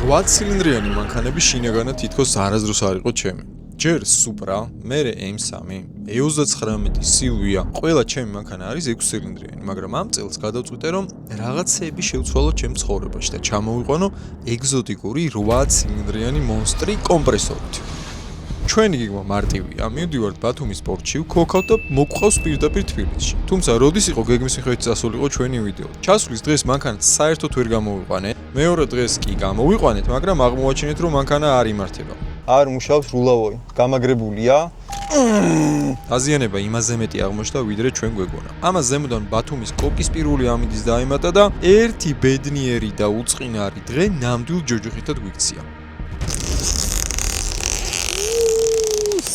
8 ცილინდრიანი მანქანები შინაგანად თითქოს არასდროს არ იყო ჩემი. ჯერ Supra, მერე M3, E39 Silvia, ყველა ჩემი მანქანა არის 6 ცილინდრიანი, მაგრამ ამ წელს გადავწყვიტე რომ რაღაცეები შევცვალო ჩემ ცხოვრებაში და ჩამოვიყვანო ეგზოტიკური 8 ცილინდრიანი მონსტრი კომპრესორით. ჩვენი გეგმა მარტივია, მივდივართ ბათუმის პორტში, ვქოქავთ და მოგყავს პირდაპირ თბილისში. თუმცა როდის იყო გეგმის მიხედვით წასულიყო ჩვენი ვიდეო. ჩასვლის დღეს მანქანას საერთოდ ვერ გამოვიყვანე. მეორე დღეს კი გამოვიყვანეთ, მაგრამ აღმოაჩინეთ რომ მანქანა არ იმართება. არ მუშაობს რულავოი, გამაგრებულია. დაზიანება იმაზე მეტი აღმოჩნდა, ვიდრე ჩვენ გვეგონა. ამას ზემოდან ბათუმის კოკის პირველი ამინდის დაემატა და ერთი ბედნიერი და უწყინარი დღე ნამდვილ ჯოჯოხითად გვიქცია.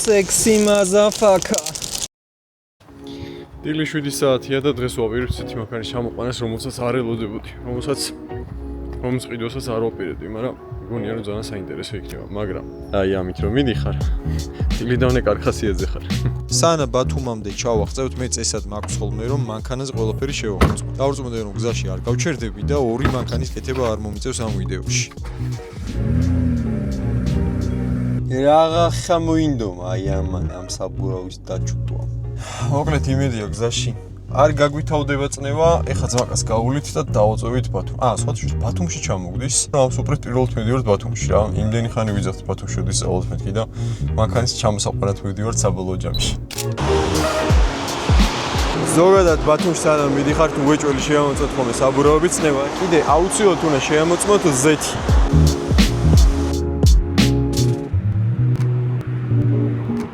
Sexy motherfucker. დილის 7 საათია და დღეს ვაპირებ ცეთი მანქანის ჩამოყვანას, რომელსაც არ ელოდებოდი, რომელსაც რომის ყიდვასაც არ ვაპირებდი, მაგრამ მგონია რომ ძალიან საინტერესო იქნება, მაგრამ აი ამით რომ მიდიხარ, დილიდანვე კარგ ხასიათზე ხარ. სანა ბათუმამდე ჩავახწევთ, მე წესად მაქვს ხოლმე რომ მანქანაზე ყველაფერი შევამოწმო. დავწმუნდი რომ გზაში არ გავჩერდები და ორი მანქანის კეთება არ მომიწევს ამ ვიდეოში. რაღა ხამოინდომა აი ამ საბურავის დაჭუტვა. მოკლედ იმედია გზაში არ გაგვითავდება წნევა, ეხლა ძმაკას გავულით და დავაწვევით ბათუმ. სხვათაშორის ბათუმში ჩამოგდის. ამ სუპრით პირველად მივდივართ ბათუმში რა. იმდენი ხანი ვიძახთ ბათუმში ვისწავლოთ მეთქი და მანქანის ჩამოსაყვანად მივდივართ საბოლოო ჯამში. ზოგადად ბათუმში სანამ მიდიხართ უეჭველი შეამოწმოთ ხოლმე საბურავების წნევა. კიდე აუცილებლად უნდა შეამოწმოთ ზეთი.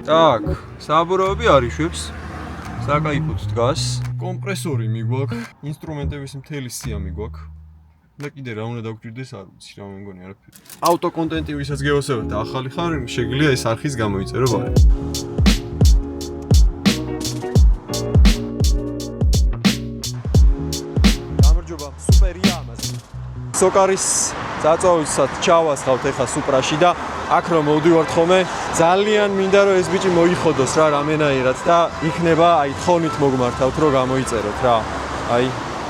Так, საბურავები არ იშვებს. საკაიფოდ დგას. კომპრესორი მიგვაქვს, ინსტრუმენტების მთელი სია მიგვაქვს. და კიდე რა უნდა დავგვირდეს არ ვიცი, რა მეგონი არაფერი. ავტო კონტენტი ვისაც გეოსებათ და ახალი ხარ, შეგიძლია ეს არხის გამოიწერო ბარე. გამარჯობა, სუპერია ამაზე. სოკარის წაწვავისად ჩავასხავთ ეხა სუპრაში და აქ რომ მოვდივართ ხოლმე, ძალიან მინდა რომ ეს ბიჭი მოიხოდოს რა რამენაირად და იქნება აი თხოვნით მოგმართავთ რომ გამოიწეროთ რა. აი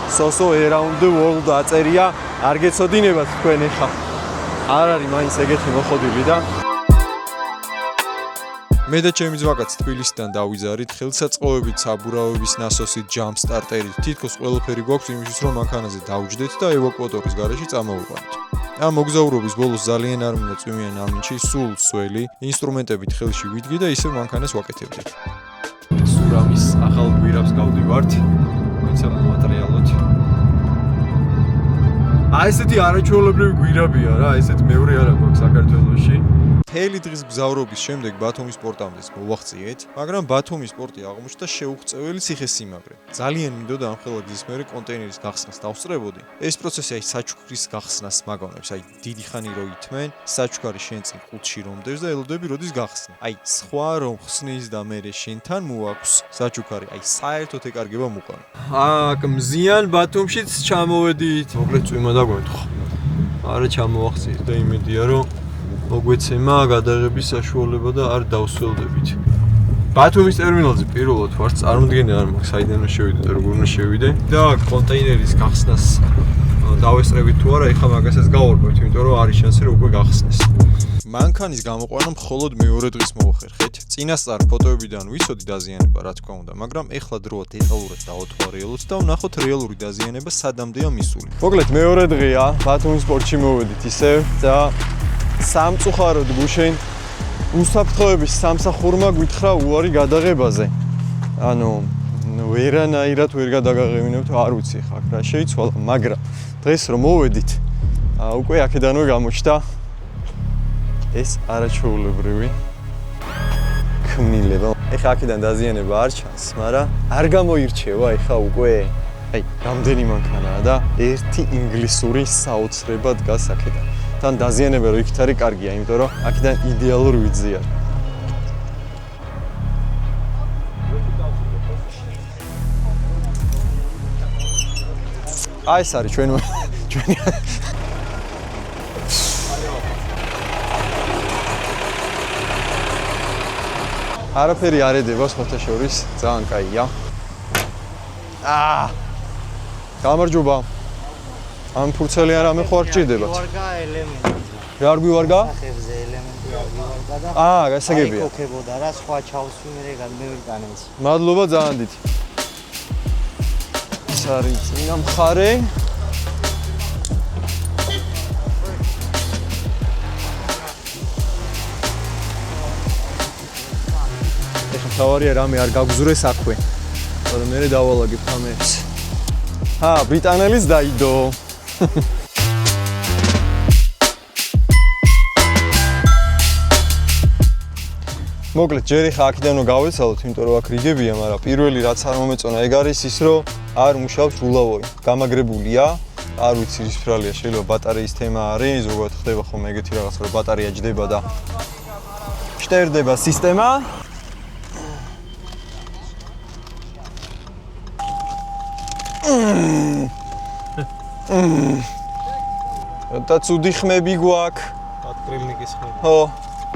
So around the world აწერია, არ გეცოდინებათ თქვენ ეხა. არ არის მაინც ეგეთი მოხოდილი და მე და ჩემი ძვაკაც თბილისიდან დავიზარით, ხელსაწყოებით, საბურავების ნასოსით, ჯამპსტარტერით, თითქოს ყველაფერი გვაქვს იმისთვის რომ მანქანაზე დავჯდეთ და ევაკუატორის გარეშე წამოვიყვანოთ. ამ მოგზაურობის ბოლოს ძალიან არ მინდა წვიმიან ამინჩი, სულ სველი, ინსტრუმენტებით ხელში ვიდგი და ისევ მანქანას ვაკეთებდი. სურამის ახალ გვირაბს გავდივართ. მოიცა მომატრიალოთ. ესეთი არაჩვეულებრივი გვირაბია რა, ესეთი მეორე არა გვაქვს საქართველოში. მთელი დღის გზავრობის შემდეგ ბათუმის პორტამდე მოვახციეთ, მაგრამ ბათუმის პორტი აღმოჩნდა შეუღწეველი ციხესიმაგრე. ძალიან მინდოდა ამ ხელა გზის მერე კონტეინერის გახსნას დავსწრებოდი. ეს პროცესი აი საჩუქრის გახსნას მაგონებს, აი დიდი ხანი რო ითმენ, საჩუქარი შენ წინ ყუთში რომ დევს და ელოდები როდის გახსნა. აი სხვა რომ ხსნის და მერე შენთან მოაქვს საჩუქარი, აი საერთოდ ეკარგება მოყან. აქ მზიან ბათუმშიც ჩამოვედით. მოკლედ წვიმა დაგვემთხვა. არა ჩამოვახციეთ და იმედია რომ მოგვეცემა გადაღების საშუალება და არ დავსველდებით. ბათუმის ტერმინალზე პირველად ვარ, წარმოდგენა არ მაქვს საიდან შევიდე და როგორ უნდა შევიდე და კონტეინერის გახსნას დავესწრებით თუ არა, ეხლა მაგასაც გავარკვევთ, იმიტომ რომ არის შანსი რომ უკვე გახსნეს. მანქანის გამოყვანა მხოლოდ მეორე დღეს მოახერხეთ. წინასწარ ფოტოებიდან ვიცოდი დაზიანება, რა თქმა უნდა, მაგრამ ეხლა დროა დეტალურად დავათვალიეროთ და ვნახოთ რეალური დაზიანება სადამდეა მისული. მოკლედ მეორე დღეა, ბათუმის პორტში მოვედით ისევ და სამწუხაროდ გუშინ უსაფრთხოების სამსახურმა გვითხრა უარი გადაღებაზე. ანუ ვერანაირად ვერ გადაგაღებინებთ, არ ვიცი ხა რა შეიცვალა, მაგრამ დღეს რომ მოვედით, უკვე აქედანვე გამოჩნდა ეს არაჩვეულებრივი ქმნილება. ეხლა აქედან დაზიანება არ ჩანს, მაგრამ არ გამოირჩევა ეხლა უკვე აი რამდენი მანქანაა და ერთი ინგლისური საოცრება დგას აქედან. თან დაზიანება რო იქით არის კარგია, იმიტომ რომ აქედან იდეალური ვიძია. აი ეს არის ჩვენი არაფერი არ ედება სხვათა შორის, ძალიან კაია. გამარჯობა. ამ ფურცელი არ ამე ხო არ ჭირდებათ? ვარგა ელემენტი. რა არ გვივარგა? ხებზე ელემენტი არ ვივარგა და გასაგებია. იქოქებოდა რა სხვა ჩავსვი მე მევიკანე ის. მადლობა ძალიან დიდი. ეს არის წინა მხარე. ეხლა თავარია რამე არ გაგზურეს აქვე. მაგრამ მე დავალაგებ ამებს. ბრიტანელის დაიდო. მოკლედ ჯერი ხა აქედანო გავეცალოთ, იმიტომ რომ აქ რიგებია, მაგრამ პირველი რაც არ მომეწონა ეგ არის ის, რომ არ მუშაობს ულავოი. გამაგრებულია, არ ვიცი რის ფრალია, შეიძლება ბატარეის თემა არის, ზოგადად ხდება ხოლმე ეგეთი რაღაც, რომ ბატარეა ჯდება და შტერდება სისტემა. და ცუდი ხმები გვაქვს. პატრილნიკის ხმები. ხო.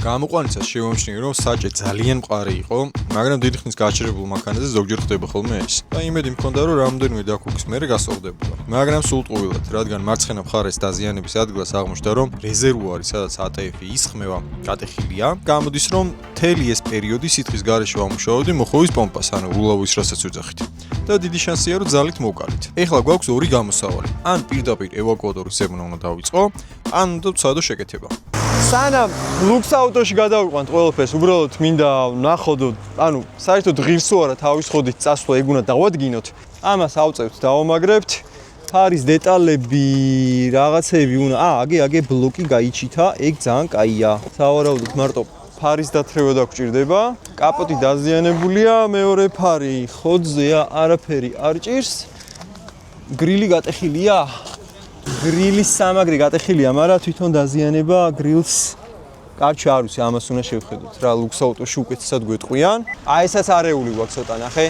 გამოყვანიცას შევამჩნიე, რომ საჭე ძალიან მყარი იყო, მაგრამ დიდი ხნის გაჩერებულ მანქანაზე ზოგჯერ ხდება ხოლმე ეს. და იმედი მქონდა, რომ რამდენიმე დაქუქის მერე გასწორდებოდა. მაგრამ სულტყუილად, რადგან მარცხენა მხარეს დაზიანების ადგილას აღმოჩნდა, რომ რეზერვუარი, სადაც ATF-ი ისხმევა, გატეხილია. გამოდის, რომ მთელი ეს პერიოდი სითხის გარეშე ვამუშაობდი მოხოვის პომპას, ანუ ულავოის რასაც ვეძახით. და დიდი შანსია, რომ ძალით მოვკარით. ეხლა გვაქვს ორი გამოსავალი. ან პირდაპირ ევაკუატორის ზებნა უნდა დავიწყო, ან უნდა ვცადო შეკეთება. სანამ ლუქს აუტოში გადავიყვანთ ყველაფერს, უბრალოდ მინდა ვნახოთ, ანუ საერთოდ ღირსო არა თავის ხოდით წასვლა ეგ უნდა დავადგინოთ. ამას ავწევთ, დავამაგრებთ. ფარის დეტალები, რაღაცები უნდა. აგე ბლოკი გაიჩითა, ეგ ძალიან კაია. სავარაუდოდ მარტო ფარის დათრევა დაგჭირდება. კაპოტი დაზიანებულია, მეორე ფარი ხოძეა, არაფერი არ ჭირს. გრილი გატეხილია. გრილის სამაგრი გატეხილია, მაგრამ თვითონ დაზიანება გრილს კარჩი არ ვიცი, ამას უნდა შევხედოთ რა, ლუქს აუტოში უკეთესად გვეტყვიან. ესაც არეული გვაქვს ცოტა ნახე.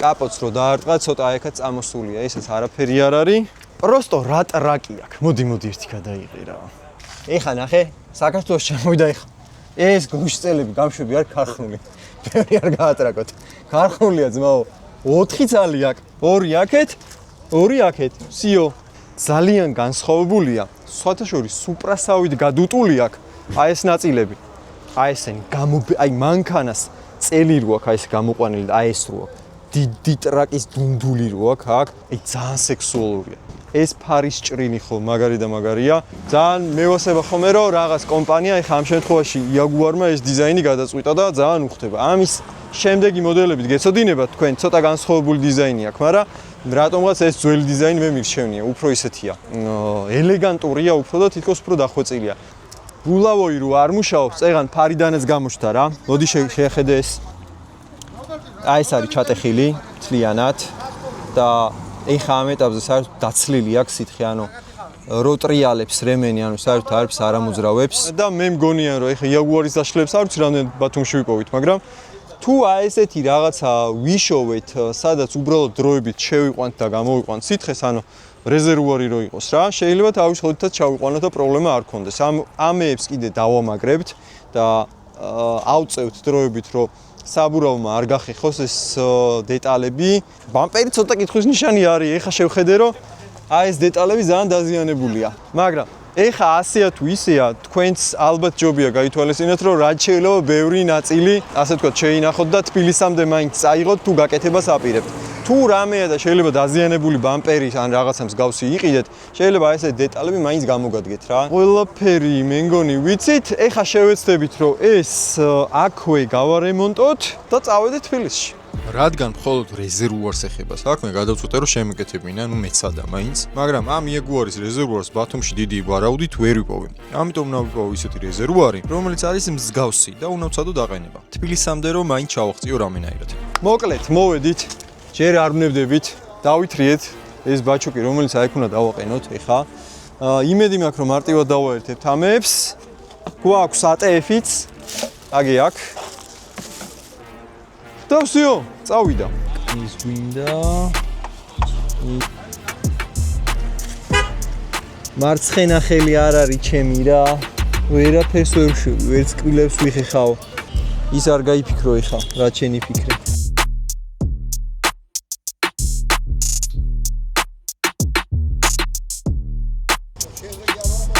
კაპოტს რო დაარტყა, ცოტა ეხა წამოსულია, ესაც არაფერი არ არის. პროსტო რა ტრაკი აქვს. მოდი ერთი გადაიღე რა. ეხა ნახე, საქართველოს ჩამოვიდა ეხა. ეს გუშწელები გამშვები არ ქარხნული. ბევრი არ გაატრაკოთ. ქარხნულია ძმაო. 4 ძალი აქვს. 2 აქეთ, 2 აქეთ. სიო. ძალიან განსხვავებულია. სხვათა შორის სუპრასავით გადუტული აქვს. ეს ნაწილები. ესენი მანქანას წელი რო აქვს, ეს გამოყვანილი და ეს რო აქვს. დიდი ტრაკის დუნდული რო აქვს, აქ ძალიან სექსუალურია. ეს ფარის ჭრინი ხო მაგარი და მაგარია. ძალიან მევასება ხოლმე რომ რაღაც კომპანია ეხა ამ შემთხვევაში იაგუარმა ეს დიზაინი გადაწყვიტა და ძალიან უხდება. ამის შემდეგი მოდელებით გეცოდინებათ თქვენ ცოტა განსხვავებული დიზაინი აქვს, მაგრამ რატომღაც ეს ძველი დიზაინი მე მირჩევნია, უფრო ისეთია. ელეგანტურია უფრო და თითქოს უფრო დახვეწილია. ულავოი რო არ მუშაობს, წეგან ფარიდანაც გამოჩნდა რა. მოდი შეხედე ეს. ეს არის ჩატეხილი, თლიანად და ეხა ამ ეტაპზე საერთოდ დაცლილი აქვს სითხე, ანუ როტრიალებს რემენი, ანუ საერთოდ არაფერს არ ამოძრავებს და მე მგონია რომ ეხა იაგუარის დაშლებს არ ვიცი რამდენ ბათუმში ვიპოვით, მაგრამ თუ ესეთი რაღაცა ვიშოვეთ, სადაც უბრალოდ დროებით შევიყვანთ და გამოვიყვანთ სითხეს, ანუ რეზერვუარი რო იყოს რა, შეიძლება თავის ხოდითაც ჩავიყვანოთ და პრობლემა არ გქონდეს. ამეებს კიდე დავამაგრებთ და ავწევთ დროებით, რომ საბურავმა არ გახეხოს ეს დეტალები. ბამპერი ცოტა კითხვის ნიშანი არის. ეხა შევხედე რომ ეს დეტალები ძალიან დაზიანებულია. მაგრამ ეხა ასეა თუ ისეა, თქვენც ალბათ ჯობია გაითვალისწინოთ, რომ რაც შეიძლება ბევრი ნაწილი, ასე ვთქვათ, შეინახოთ და თბილისამდე მაინც წაიღოთ თუ გაკეთებას აპირებთ. თუ რამეა და შეიძლება დაზიანებული ბამპერი ან რაღაცა მსგავსი იყიდეთ, შეიძლება ესე დეტალები მაინც გამოგადგეთ რა. ყველაფერი მე მგონი ვიცით, ეხა შევეცდებით, რომ ეს აქვე გავარემონტოთ და წავედით თბილისში. რადგან მხოლოდ რეზერვუარს ეხება საქმე, გადავწყვიტე რომ შემეკეთებინა, მეცადა მაინც, მაგრამ ამ იაგუარის რეზერვუარს ბათუმში დიდი ვარაუდით ვერ ვიპოვე. ამიტომ ნავიპოვე ისეთი რეზერვუარი, რომელიც არის მსგავსი და უნდა ვცადო დაყენება. თბილისამდე რომ მაინც ჩავაღწიო რამენაირად. მოკლედ, მოვედით. ჯერ არ ვნებდებით, დავითრიეთ ეს ბაჩოკი, რომელიც აი უნდა დავაყენოთ ეხა. იმედი მაქვს რომ მარტივად დავაერთებთ ამებს. გვაქვს ATF-იც. აგე აქ. და ვსიო, წავიდა. ის გვინდა. მარცხენა ხელი არ არის ჩემი რა. ვერაფერს ვერ ვშვი, ვერც კბილებს ვიხეხაო. ის არ გაიფიქრო ეხა, რა ჩენი ფიქრე.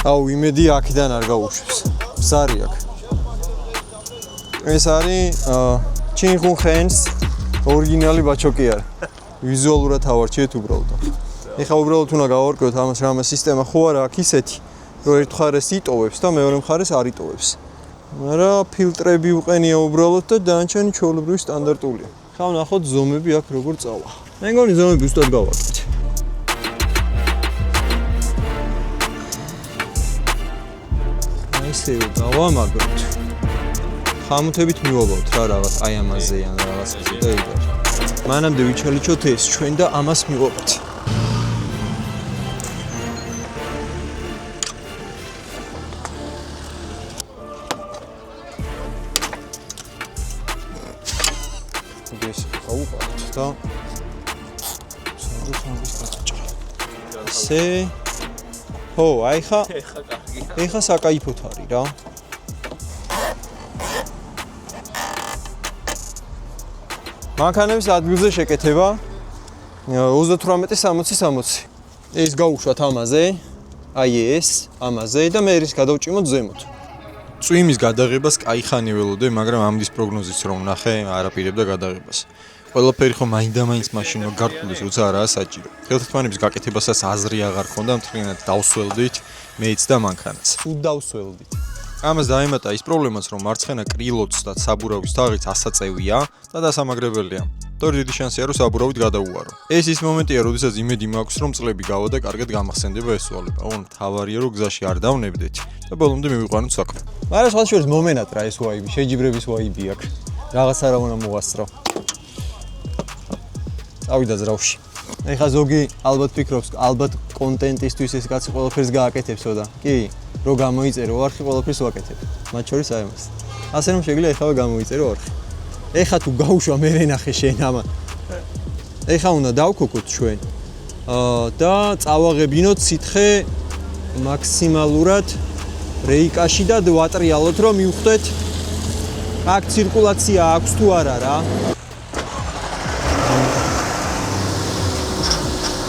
აუ იმედი აქედან არ გაუშვებს. ბზარი აქ. ეს არის ჩინხუნხენს ორიგინალი ბაჩოკი არა. ვიზუალურად ავარჩიეთ უბრალოდ. ეხლა უბრალოდ უნდა გავარკვევთ ამას რამე სისტემა ხო არა აქ ისეთი, რომ ერთ მხარეს იტოვებს და მეორე მხარეს არ იტოვებს. მაგრამ ფილტრები უყენია უბრალოდ და დანარჩენი ჩვეულებრივი სტანდარტულია. ხა ვნახოთ ზომები აქ როგორ წავა. მე მგონი ზომები უბრალოდ გავაკეთე. ისე დავამაგროთ. ხამუთებით მივაბავთ რა რაღაც აი ამაზე ან რაღაც და იგივე. მანამდე ვიჩალიჩოთ ეს ჩვენ და ამას მივაბავთ. ეს გავუყავთ და ესე ო აი ხა ეხა საკაიფოთ არის რა მანქანების ადგილზე შეკეთება 38-60-60 ეს გავუშვათ ამაზე აი ეს ამაზე და მე ის გადავჭიმოთ ზემოთ წვიმის გადაღებას კაიხანი ველოდე, მაგრამ ამდის პროგნოზის რომ ნახე, არაპირებდა გადაღებას. ყველაფერი ხო მაინდა-მაინც მაშინ რომ გარკვეულდეს, როცა არაა საჭირო. ხელთათმანების გაკეთებასაც აზრი აღარ ქონდა, მთლიანად დავსველდით მეც და მანქანაც. სულ დავსველდით. ამას დაემატა ის პრობლემაც, რომ მარცხენა კრილოც და საბურავის თაღიც ასაწევია და დასამაგრებელია. თორე დიდი შანსია, რომ საბურავით გადაუვარო. ეს ის მომენტია, როდესაც იმედი მაქვს, რომ წლები გავა და კარგად გამახსენდება ეს სვალება. ოღონდ მთავარია, რომ გზაში არ დავნებდეთ და ბოლომდე მივიყვანოთ საქმე. მაგრამ სხვა შორის მომენად რა ეს ვაიბი, შეჯიბრების ვაიბი აქვს. რაღაც არა უნდა მოვასწრო. წავიდა ზრავში. ეხა ზოგი ალბათ ფიქრობს, ალბათ კონტენტისთვის ეს კაცი ყველაფერს გააკეთებსო და კი, რო გამოიწერო არხი ყველაფერს ვაკეთებ. მათ შორის აი ამას. ასე რომ შეგვიძლია ეხავე გამოიწერო არხი. ეხა თუ გაუშვა მე რენახე შენ ამა. ეხა უნდა დავქოქოთ ჩვენ. და წავაღებინოთ სითხე მაქსიმალურად რეიკაში და ვატრიალოთ რომ მივხვდეთ აქ ცირკულაცია აქვს თუ არა რა.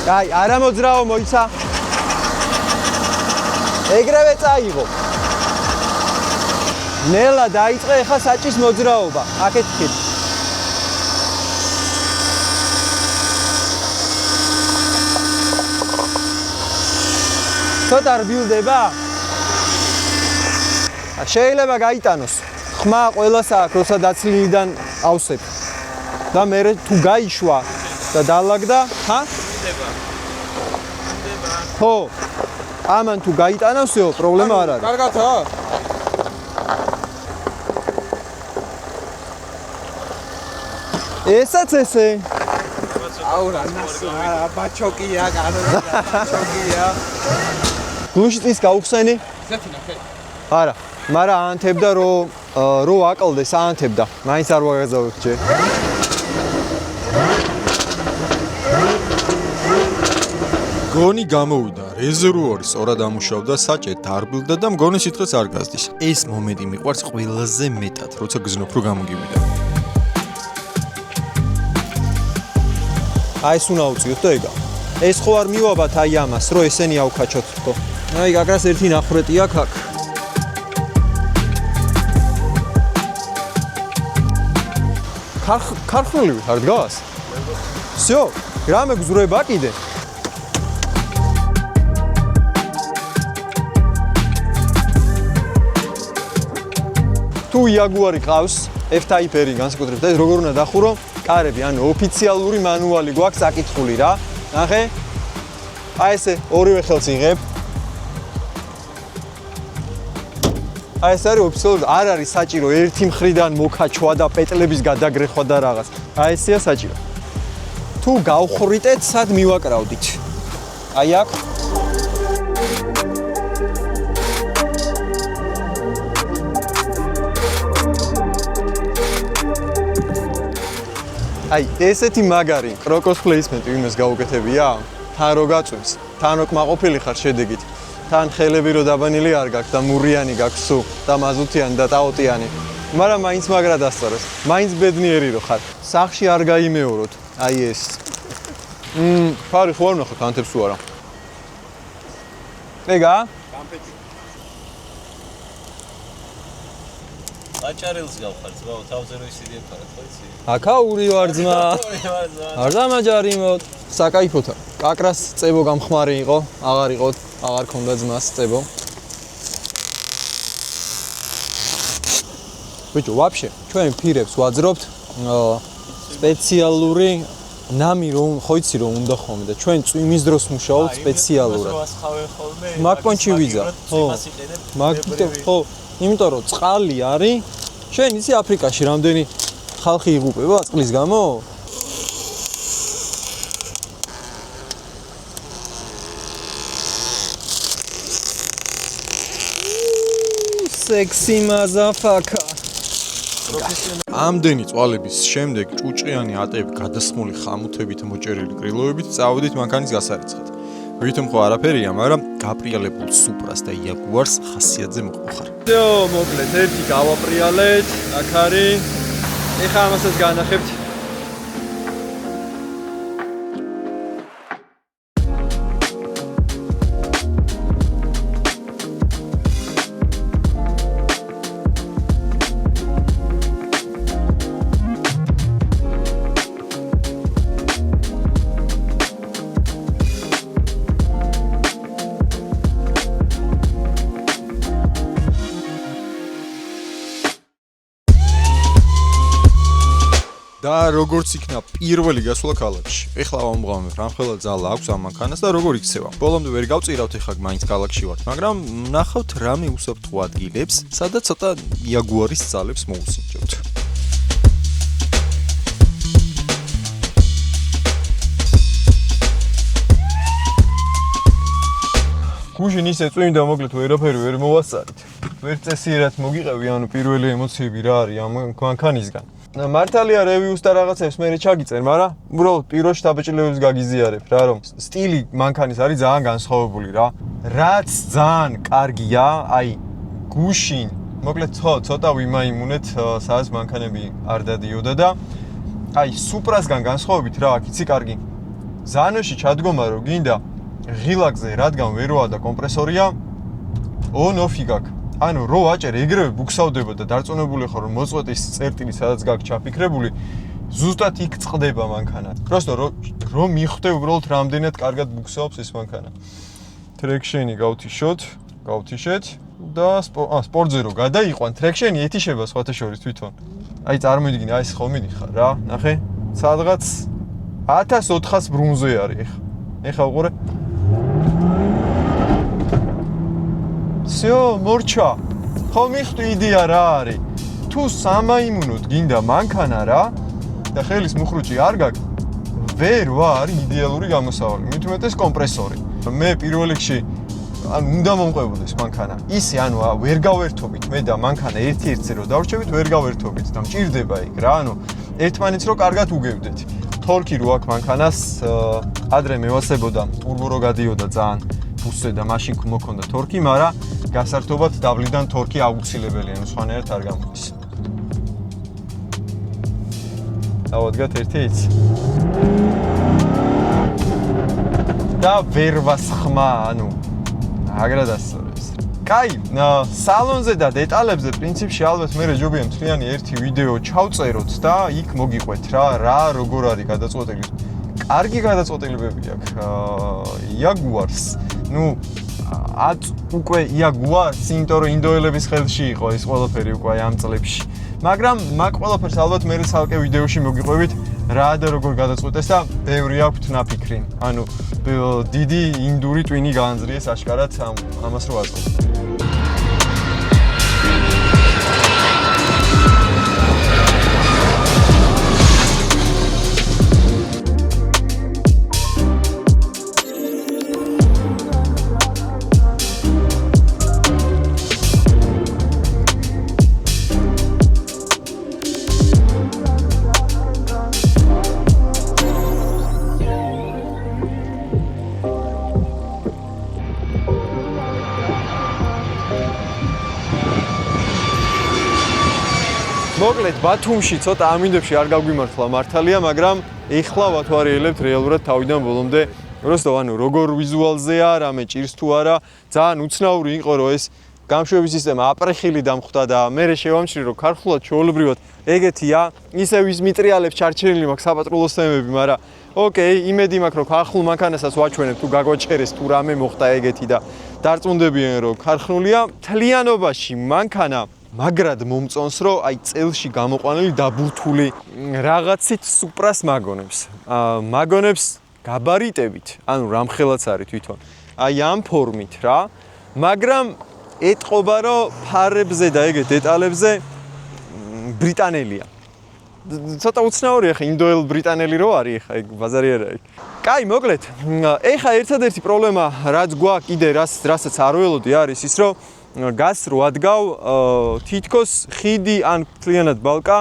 აი, არა მოძრაო მოიცა. ეგრევე წაიღო. ნელა დაიწყე ახლა საჭის მოძრაობა. აქეთ ხით. ცოტა რბილდება? შეიძლება გაიტანოს. ხმა ყველას აქვს, როცა დაცლილიდან ავსებ. და მე თუ გაიშვა და დაალაგდა, ხა? ხო. ამან თუ გაიტანავსო, პრობლემა არ არის. კარგათა? ესაც ესე. აუ რა ბაჩოკია, ბაჩოკია. გუშტის გაუხსენი? ზეთინა ხე. არა, მაგრამ აანთებდა რო აკლდეს, აანთებდა. მაინც არ ვაგაზავებ ჯერ. გონი გამოვიდა, რეზერვუარი სწორად ამუშავდა, საჭე დარბილდა და მგონი სითხეს არ გაზდის. ეს მომენტი მიყვარს ყველაზე მეტად, როცა გზნობ რომ გამოგივიდა. აი ეს უნდა უწიოთ და ეგა. ეს ხო არ მივაბათ აი ამას, რომ ესენი ავქაჩოთ თქო. აი გაგრას ერთი ნახრეტი აქ აქ. ქარხნული ვარ დგას? всё, რამე გზურება კიდე? თუ იაგუარი ყავს F-Type-ერი განსაკუთრებით ეს როგორ უნდა დახურო? კარები, ანუ ოფიციალური მანუალი გვაქვს აკითხული რა. ნახე? აი ესე ორივე ხელს იღებ. აი ეს არის ოფიციალური, არ არის საჭირო ერთი მხრიდან მოკაჩვა და პეტლების გადაგრეხვა და რაღაც. აი ესეა საჭირო. თუ გავხრიტეთ, სად მივაკრავდით? აი აქ. აი, ესეთი მაგარი კროკოს პლეისმენტი იმას გაუკეთებია, თან რო გაწვიმს, თან რო კმაყოფილი ხარ შედეგით. თან ხელები რო დაბანილი არ გაქვს და მურიანი გაქვს სულ და მაზუთიანი და ტაოტიანი. მაგრამ მაინც მაგრა დასწორეს. მაინც ბედნიერი რო ხარ. სახში არ გაიმეოროთ. აი ეს. ფარი ხო არ ნახოთ ანთებს თუ არა. ეგა? აჭარელს გავხარ ძმაო, თავზე რო ისიდი ეფარად, ხო იცი? აკაური ვარ ძმა. არ დამაჯარი მოდ. საკაიფოთა. კაკრას წებო გამხმარი იყო, აღარ ქონდა ძმას წებო. ბიჭო, ვაფშე, ჩვენ ფირებს ვაძრობთ სპეციალური ნამი რომ ხო იცი რომ უნდა ხოლმე და ჩვენ წვიმის დროს მუშაობთ სპეციალურად. მაგპონჩი ვიზა. ხო. ხო. იმიტომ რომ წყალი არის. ჩვენ იცი აფრიკაში რამდენი ხალხი იღუპება წყლის გამო? სექსი მაზაფაკა. ამდენი წვალების შემდეგ ჭუჭყიანი ატები გადასმული ხამუთებით მოჭერილი გრილოებით წავედით მანქანის გასარიცხად. ვითომ ხო არაფერია, მაგრამ გაპრიალებულ სუპრას და იაგუარს ხასიათზე მოყოხარ. ძო, მოკლედ ერთი გავაპრიალეთ, აქ არის. ეხლა ამასაც განახებთ. და როგორც იქნა პირველი გასვლა ქალაქში. ეხლა ვამღამებ, რამხელა ძალა აქვს ამ მანქანას და როგორ იქცევა. ბოლომდე ვერ გავწირავთ, ეხლა მაინც ქალაქში ვართ, მაგრამ ნახავთ რამე უსაფრთხო ადგილებს, სადაც ცოტა იაგუარის ძალებს მოусინჯებთ. გუშინ ისე წვიმდა, მოკლედ ვერაფერი ვერ მოვასწარით. ვერ წესიერად მოგიყევი, ანუ პირველი ემოციები რა არის ამ მანქანისგან. მართალია რევიუს და რაღაცებს მე ჩაგიწერ, მაგრამ უბრალოდ პირველში დაბეჭდილებებს გაგიზიარებ რა, რომ სტილი მანქანის არის ძალიან განსხვავებული რა. რაც ძალიან კარგია, აი გუშინ, მოკლედ ცოტა ვიმაიმუნეთ, სადაც მანქანები არ დადიოდა და აი სუპრასგან განსხვავებით რა, აქ იცი კარგი. ზანოში ჩადგომა რო გინდა ღილაკზე, რადგან ვეროა და კომპრესორია, on-off-ი გაქვს. ანუ რო ვაჭერ ეგრევე ბუქსავდება და დარწმუნებული ხარ რომ მოწყვეტის წერტილი სადაც გაქვს ჩაფიქრებული ზუსტად იქ წყდება მანქანა. просто რო მიხვდე უბრალოდ რამდენად კარგად ბუქსაობს ეს მანქანა. ტრექშენი გავთიშეთ და სპორტზე რო გადაიყვან ტრექშენი ეთიშება სხვათა შორის თვითონ. აი წარმოიდგინე აი ეს ხო მიდიხარ რა, ნახე? სადღაც 1400 ბრუნზე არის ეხა უყურე. всё, მორჩა. ხო მიხვდი იდეა რა არის? თუ სამაიმუნოდ გინდა მანქანა რა და ხელის მუხრუჭი არ გაქვს, ვერ ვარ იდეალური გამოსავალი. მით უმეტეს კომპრესორი. მე პირველ რიგში ანუ უნდა მომყვებოდეს მანქანა. ისე ანუ ვერ გავერთობით მე და მანქანა ერთ-ერთზე რო დავრჩებით, ვერ გავერთობით და მჭირდება იქ რა. ანუ ერთმანეთს რო კარგად უგებდეთ. თორკი რო აქვს მანქანას, ადრე მევასებოდა ტურბო რო გადიოდა ძალიან ფუსზე და მაშინ მოქონდა თორკი, მაგრამ გასართობად დაბლიდან თორკი აუცილებელია, ანუ სხვანაირად არ გამოდის. დავადგათ ერთიც. და ვერ ვასხმა, ანუ აგრადასწორებს. კაი, სალონზე და დეტალებზე პრინციპში ალბათ მე ჯობია მთლიანი ერთი ვიდეო ჩავწეროთ და იქ მოგიყვეთ რა როგორ არის გადაწყვეტილი. კარგი გადაწყვეტილებები აქვს იაგუარს. ნუ უკვე იაგუარს, იმიტომ რომ ინდოელების ხელში იყო ეს ყველაფერი უკვე ამ წლებში. მაგრამ მაგ ყველაფერს ალბათ მე ცალკე ვიდეოში მოგიყვებით რა და როგორ გადაწყვეტეს და ბევრი აქვთ ნაფიქრი. ანუ დიდი ინდური ტვინი გაანძრიეს აშკარად ამას რო აწყობ. მოკლედ ბათუმში ცოტა ამინდებში არ გაგვიმართლა მართალია, მაგრამ ეხლა ვათვალიერებთ რეალურად თავიდან ბოლომდე. просто ანუ როგორ ვიზუალზეა, რამე ჭირს თუ არა, ძალიან უცნაური იყო რომ ეს გამშვების სისტემა აპრეხილი დამხვდა და მე შევამჩნი რომ ქართულად ჩვეულებრივად ეგეთია, ისევ ის მიტრიალებს ჩარჩენილი მაქვს საპატრულო სისტემები, მაგრამ ოკეი, იმედი მაქვს რომ ახლ მანქანასაც ვაჩვენებ თუ გაგვაჩერეს თუ რამე მოხდა ეგეთი და დარწმუნდებიან რომ ქარხნულია. მთლიანობაში მანქანა მაგრად მომწონს რომ აი წელში გამოყვანილი დაბურთული რაღაცით სუპრას მაგონებს. მაგონებს გაბარიტებით, ანუ რამხელაც არის თვითონ. აი ამ ფორმით რა, მაგრამ ეტყობა რომ ფარებზე და ეგეთ დეტალებზე ბრიტანელია. ცოტა უცნაურია ხა ინდოელ ბრიტანელი რო არის ხა ეგ ბაზარი არ არის. კაი, მოკლედ, ეხა ერთადერთი პრობლემა რაც გვაქვს კიდე რასაც არ ველოდი არის ის რომ გასრო ადგავ თითქოს ხიდი ან მთლიანად ბალკა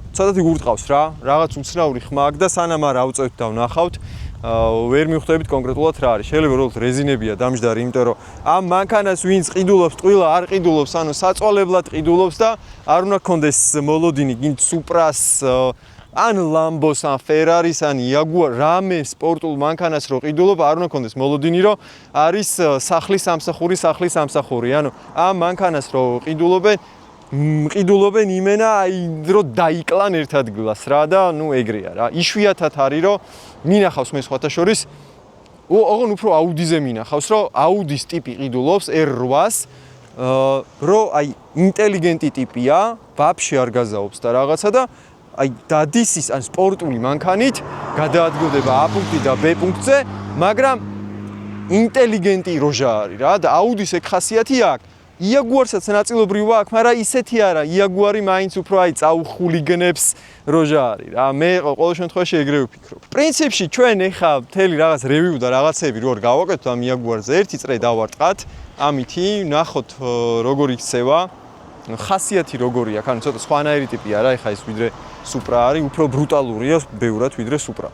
ცოტათი გურტყავს რა, რაღაც უცნაური ხმა აქვს და სანამ არ ავწევთ და ვნახავთ ვერ მივხვდებით კონკრეტულად რა არის. შეიძლება რომ რეზინებია დამჯდარი, იმიტომ რომ ამ მანქანას ვინც ყიდულობს, ტყილა არ ყიდულობს, ანუ საწვალებლად ყიდულობს და არ უნდა გქონდეს მოლოდინი გინდ სუპრას ან ლამბოს, ან ფერარის, ან იაგუარ რამე სპორტულ მანქანას რო ყიდულობ, არ უნდა გქონდეს მოლოდინი, რომ არის სახლის სამსახური. ანუ ამ მანქანას რო ყიდულობენ იმენა აი რომ დაიკლან ერთ ადგილას რა და ნუ ეგრეა რა. იშვიათად არის რომ მინახავს მე სხვათა შორის ოღონ უფრო აუდიზე მინახავს რომ აუდის ტიპი ყიდულობს R8-ს რომ აი ინტელიგენტი ტიპია, ვაფშე არ გაზაობს და რაღაცა და აი დადის ის ან სპორტული მანქანით გადაადგილდება A პუნქტი და B პუნქტზე, მაგრამ ინტელიგენტი როჟა არის რა და აუდის ეგ ხასიათი აქვს. იაგუარსაც ნაწილობრივ აქვს, მაგრამ ისეთი არა, იაგუარი მაინც უფრო აი წაუხულიგნებს როჟა არის რა. მე ყოველ შემთხვევაში ეგრევე ვფიქრობ. პრინციპში ჩვენ ეხა მთელი რაღაც რევიუ და რაღაცები რო გავაკეთოთ ამ იაგუარზე, ერთი წრე დავარტყათ, ამითი ნახოთ როგორ იქცევა. ხასიათი როგორი აქვს, ანუ ცოტა სხვანაირი ტიპი არა, ეხა ის ვიდრე სუპრა არის, უფრო ბრუტალურია ბევრად ვიდრე სუპრა.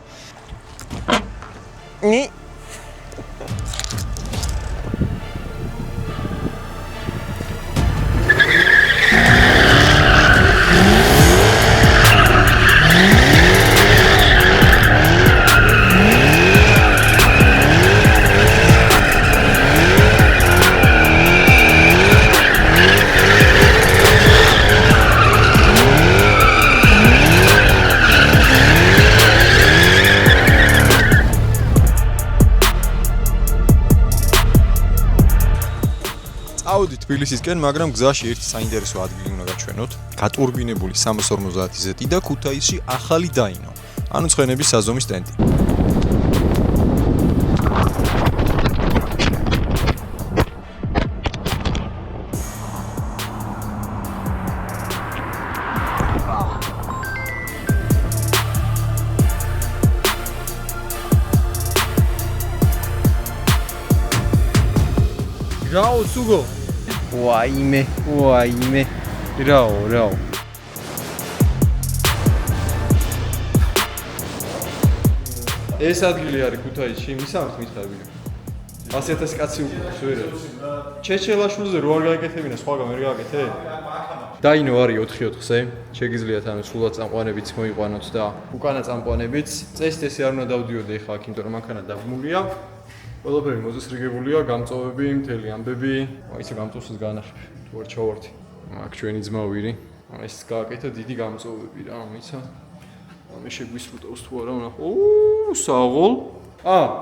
ავდით თბილისისკენ, მაგრამ გზაში ერთი საინტერესო ადგილი უნდა გაჩვენოთ. გატურბინებული 350Z და ქუთაისში ახალი დაინო. ანუ ცხენების საზომის სტენდი. რაო სუგო ვაიმე რაო ეს ადგილი არის ქუთაისში მისამთ მითხები 100,000 კაცი უკრავს ვერ ჩეჩელაშვილზე რო არ გააკეთებინა სხვაგან ვერ გააკეთე დაინო არის 4-4-ზე შეგიძლიათ ანუ სულად წამყვანებიც მოიყვანოთ და უკანა წამყვანებიც წესით ესე არ უნდა დავდიოდე ხა აქ იმიტომ რომ მანქანა დაგმულია ყველაფერი მოზესრიგებულია, გამწოვები, მთელი ამბები, აიცი გამწოვსაც განახებ, თუ არ ჩავარდი. აქ ჩვენი ძმა ვირი, ეს გააკეთა დიდი გამწოვები რა, ამიცა. ამე შეგვისრუტავს თუ არა, ვნახო. საღოლ.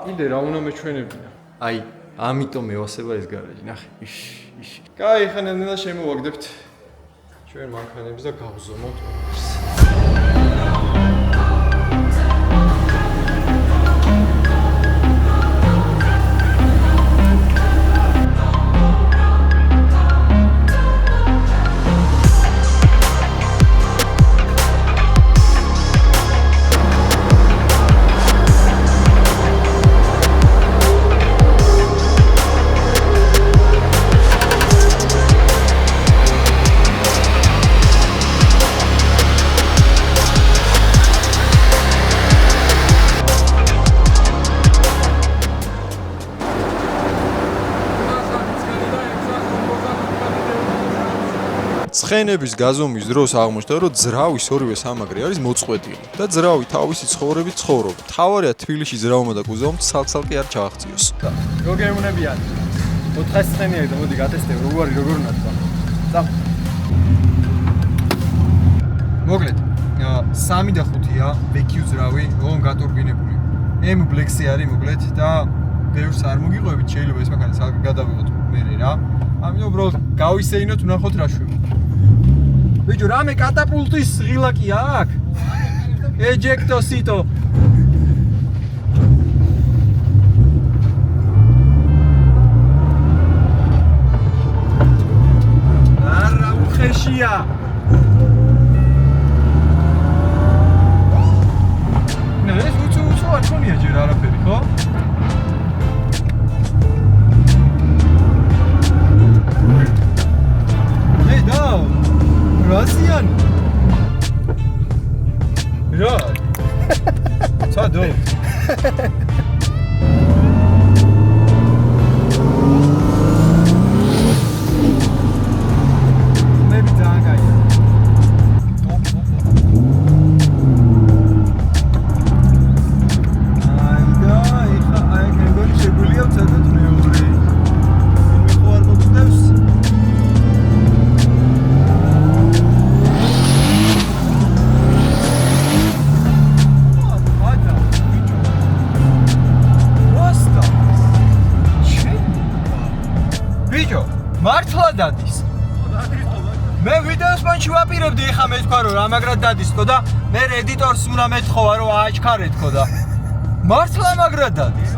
კიდე რა უნდა მეჩვენებინა. აი, ამიტომ მევასება ეს გარაჟი, ნახე. კაი, ხა ნელ-ნელა შემოვაგდებთ ჩვენ მანქანებს და გავზომოთ. ცხენების გაზომვის დროს აღმოჩნდა, რომ ძრავის ორივე სამაგრი არის მოწყვეტილი და ძრავი თავისი ცხოვრებით ცხოვრობს. თავარია თბილისში ძრავმა და კუზავმა ცალ-ცალკე არ ჩააღწიოს. როგორ გეუნებიან? 400 ცხენია და მოდი გატესტებ როგორ უნდა თქვა. წავ. მოგლეთ. 3 და 5-ია, ვექი უძრავი, ოღონ გატურბინებული. M Black-ი არის მოგლეთ და ბევრს არ მოგიყვებით, შეიძლება ეს მანქანა სალკი გადავიღოთ მერე რა. ამიტომ უბრალოდ გავისეინოთ, ვნახოთ რა შვება. ბიჭო, რამე კატაპულტის ღილაკია აქ? ეჯექტო სიტო. არა უხეშია. ეს უცუ არ ხონია ჯერ არაფერი, ხო? Rasian. Ja. Sado. Maybe danga. მართლა დადის. მე ვიდეოს მანჩი ვაპირებდი ეხა მე თქვა რომ რამაგრად დადისკო და მე ედიტორს უნდა მეთხოვა რომ ააჩქარეთქო და მართლა მაგრად დადის.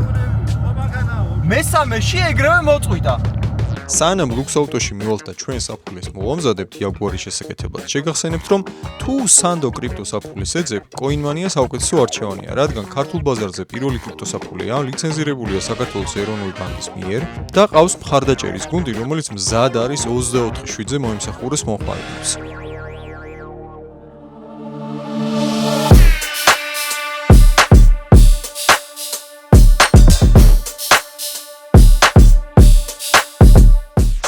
მესამეში ეგრევე მოწყვიტა. სანამ ლუქს ავტოში მივალთ და ჩვენ საფულეს მოვამზადებთ იაგუარის შესაკეთებლად, შეგახსენებთ, რომ თუ სანდო კრიპტოსაფულეს ეძებ, CoinMania საუკეთესო არჩევანია, რადგან ქართულ ბაზარზე პირველი კრიპტოსაფულეა, ლიცენზირებულია საქართველოს ეროვნული ბანკის მიერ და ყავს მხარდაჭერის გუნდი, რომელიც მზად არის 24/7-ზე მოემსახუროს მომხმარებლებს.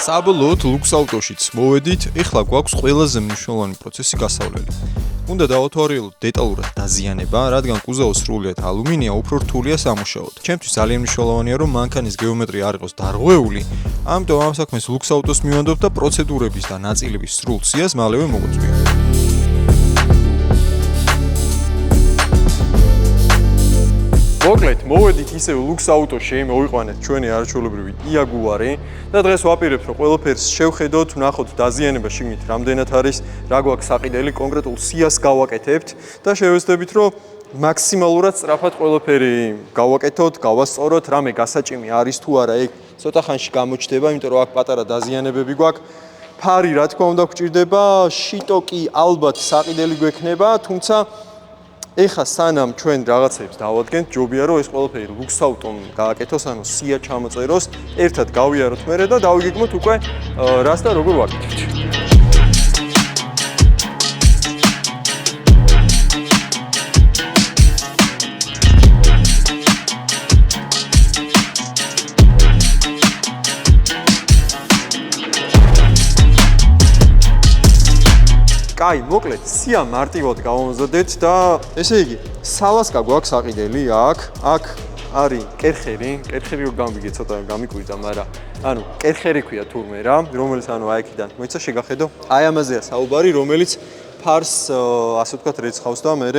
საბოლოოდ ლუქს ავტოშიც მოვედით, ეხლა გვაქვს ყველაზე მნიშვნელოვანი პროცესი გასავლელი. უნდა დავათვალიეროთ დეტალურად დაზიანება, რადგან კუზაო სრულიად ალუმინია უფრო რთულია სამუშაოდ. ჩემთვის ძალიან მნიშვნელოვანია, რომ მანქანის გეომეტრია არ იყოს დარღვეული, ამიტომ ამ საქმეს ლუქს ავტოს მივანდობ და პროცედურების და ნაწილების სრულ სიას მალევე მოგწვია. მოკლედ, მოვედით ისევ ლუქს ავტოში, მოვიყვანეთ ჩვენი არაჩვეულებრივი იაგუარი და დღეს ვაპირებთ, რომ ყველაფერს შევხედოთ, ვნახოთ დაზიანება შიგნით რამდენად არის, რა გვაქვს საყიდელი, კონკრეტულ სიას გავაკეთებთ და შევეცდებით, რომ მაქსიმალურად სწრაფად ყველაფერი გავაკეთოთ, გავასწოროთ, რამე გასაჭიმი არის თუ არა, ეგ ცოტა ხანში გამოჩნდება, იმიტომ რომ აქ პატარა დაზიანებები გვაქვს. ფარი რა თქმა უნდა გვჭირდება, შიტოკი ალბათ საყიდელი გვექნება, თუმცა ეხა სანამ ჩვენ რაღაცებს დავადგენთ, ჯობია რომ ეს ყველაფერი ლუქს ავტომ გააკეთოს, ანუ სია ჩამოწეროს, ერთად გავიაროთ მერე და დავიგეგმოთ უკვე რას და როგორ ვაკეთებთ. კაი, მოკლედ, სია მარტივად გავამზადეთ და ესე იგი, სალასკა გვაქვს საყიდელი აქ არის კერხერი რომ გამიგე ცოტა გამიკვირდა, მაგრამ ანუ კერხერი ქვია თურმე რა, რომელიც ანუ აიქიდან მოიცა შეგახედო. აი ამაზეა საუბარი, რომელიც ფარს ასე ვთქვათ რეცხავს და მე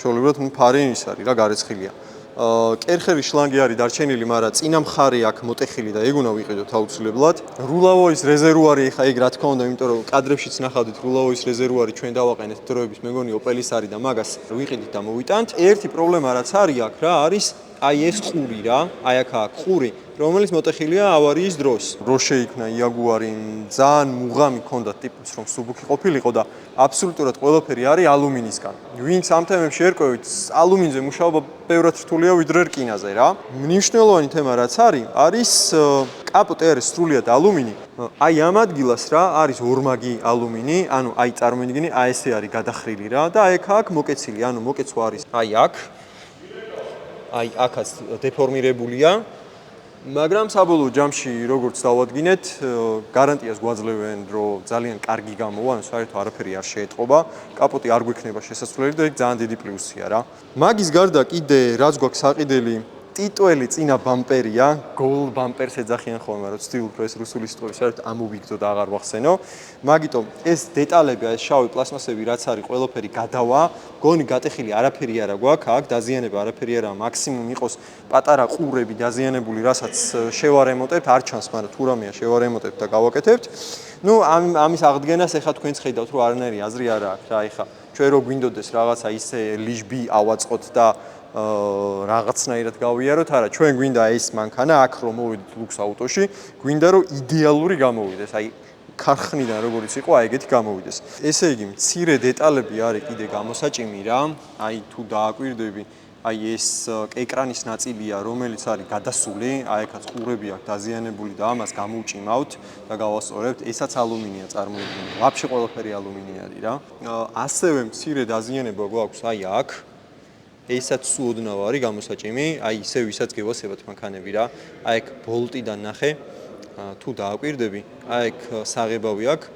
ჩვეულებრივად ფარი ის არის რა, გარეცხილია. კერხერის შლანგი არის დარჩენილი, მაგრამ წინა მხარე აქ მოტეხილი და ეგ უნდა ვიყიდოთ აუცილებლად. რულავოის რეზერვუარი ხა ეგ რა თქმა უნდა, იმიტომ რომ კადრებშიც ნახავთ რულავოის რეზერვუარი ჩვენ დავაყენეთ დროების, მეგონი ოპელის არის და მაგას ვიყიდით და მოვიტანთ. ერთი პრობლემა რაც არის აქ რა, არის აი ეს ყური რა, აი აქ აქვს ყური, რომელიც მოტეხილია ავარიის დროს. რო შეიქმნა იაგუარი, ძალიან მუღამი ქონდა ტიპის, რომ სუბუქი ყოფილიყო და აბსოლუტურად ყველაფერი არის ალუმინისგან. ვინც ამ თემებში ერკვევით, ალუმინზე მუშაობა ბევრად რთულია ვიდრე რკინაზე რა. მნიშვნელოვანი თემა რაც არის კაპოტი არის სრულიად ალუმინი. აი ამ ადგილას რა არის ორმაგი ალუმინი, ანუ აი წარმოიდგინე, აი ესე არის გადახრილი რა და აი აქ მოკეცილი, ანუ მოკეცვა არის აი აქ. აი აქაც დეფორმირებულია. მაგრამ საბოლოო ჯამში როგორც დავადგინეთ, გარანტიას გვაძლევენ, რომ ძალიან კარგი გამოვა, ანუ საერთოდ არაფერი არ შეეტყობა, კაპოტი არ გვექნება შესასვლელი და ეგ ძალიან დიდი პლუსია რა. მაგის გარდა კიდე რაც გვაქვს საყიდელი, ტიტველი წინა ბამპერია, გოლ ბამპერს ეძახიან ხოლმე, რომ ცდილობ რომ ეს რუსული სიტყვები საერთოდ ამოვიგდო და აღარ ვახსენო. მაგიტომ ეს დეტალები, ეს შავი პლასმასები რაც არის, ყველაფერი გადავა, გონი გატეხილი არაფერი არა გვაქვს, აქ დაზიანება არაფერი არა, მაქსიმუმ იყოს პატარა ყურები დაზიანებული, რასაც შევარემონტებთ, არ ჩანს, მაგრამ თუ რამეა შევარემონტებთ და გავაკეთებთ. ნუ ამის აღდგენას ეხლა თქვენც ხედავთ, რომ არანაირი აზრი არ აქვს რა, ეხლა ჩვენ რო გვინდოდეს რაღაცა ისე ლიჟბი ავაწყოთ და რაღაცნაირად გავიაროთ, არა, ჩვენ გვინდა ეს მანქანა აქ რომ მოვიდეთ ლუქს აუტოში, გვინდა რომ იდეალური გამოვიდეს, აი ქარხნიდან როგორც იყო, აი ეგეთი გამოვიდეს. ესე იგი, მცირე დეტალები არის კიდე გამოსაჭიმი რა, აი თუ დააკვირდები, აი ეს ეკრანის ნაწილია, რომელიც არის გადასული, აი აქაც ყურები აქვს დაზიანებული და ამას გამოვჭიმავთ და გავასწორებთ, ესაც ალუმინია წარმოიდგინეთ, ვაფშე ყველაფერი ალუმინი არის რა. ასევე მცირე დაზიანება გვაქვს აი აქ. ესაც სუოდნავ არის გამოსაჭიმი, აი ისე ვისაც გევასებათ მანქანები რა. აი აქ ბოლტიდან ნახე, თუ დააკვირდები, აი აქ საღებავი აქვს,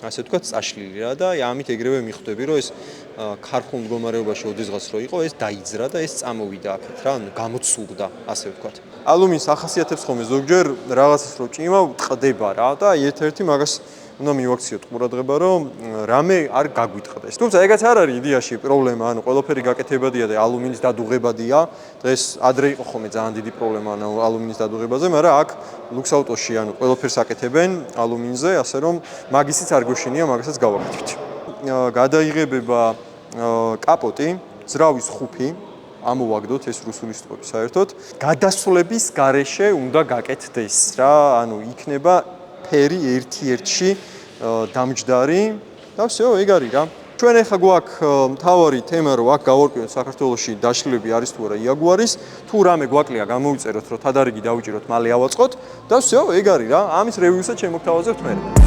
ასე ვთქვათ, წაშლილი რა და ამით ეგრევე მიხვდები, რომ ეს ქარხულ მდგომარეობაში ოდესღაც რო იყო, ეს დაიძრა და ეს წამოვიდა აქეთ რა, ანუ გამოცურდა, ასე ვთქვათ. ალუმინს ახასიათებს ხოლმე ზოგჯერ რაღაცას რო ჭიმავ, ტყდება რა და ერთ-ერთი მაგას უნდა მივაქციოთ ყურადღება, რომ რამე არ გაგვიტყდეს. თუმცა ეგაც არ არის იდეაში პრობლემა, ანუ ყველაფერი გაკეთებადია და ალუმინის დადუღებადია. დღეს ადრე იყო ხოლმე ძალიან დიდი პრობლემა ალუმინის დადუღებაზე, მაგრამ აქ ლუქს აუტოში ანუ ყველაფერს აკეთებენ ალუმინზე, ასე რომ მაგისიც არ გვეშინია, მაგასაც გავაკეთებთ. გადაიღებება კაპოტი, ძრავის ხუფი, ამოვაგდოთ ეს რუსული სიტყვები საერთოდ. გადასვლების გარეშე უნდა გაკეთდეს რა, ანუ იქნება ფერი ერთ-ერთში დამჯდარი და всё, ეგ არის რა. ჩვენ ახლა გვაქვს მთავარი თემა, რომ აქ გავარკვიოთ საქართველოში დაშლილები არის თუ არა იაგუარის, თუ რამე გვაკლია გამოვიწეროთ, რომ თადარიგი დავიჭიროთ, მალე ავაწყოთ და всё, ეგ არის რა. ამის რევიუსაც შემოგთავაზებთ მე.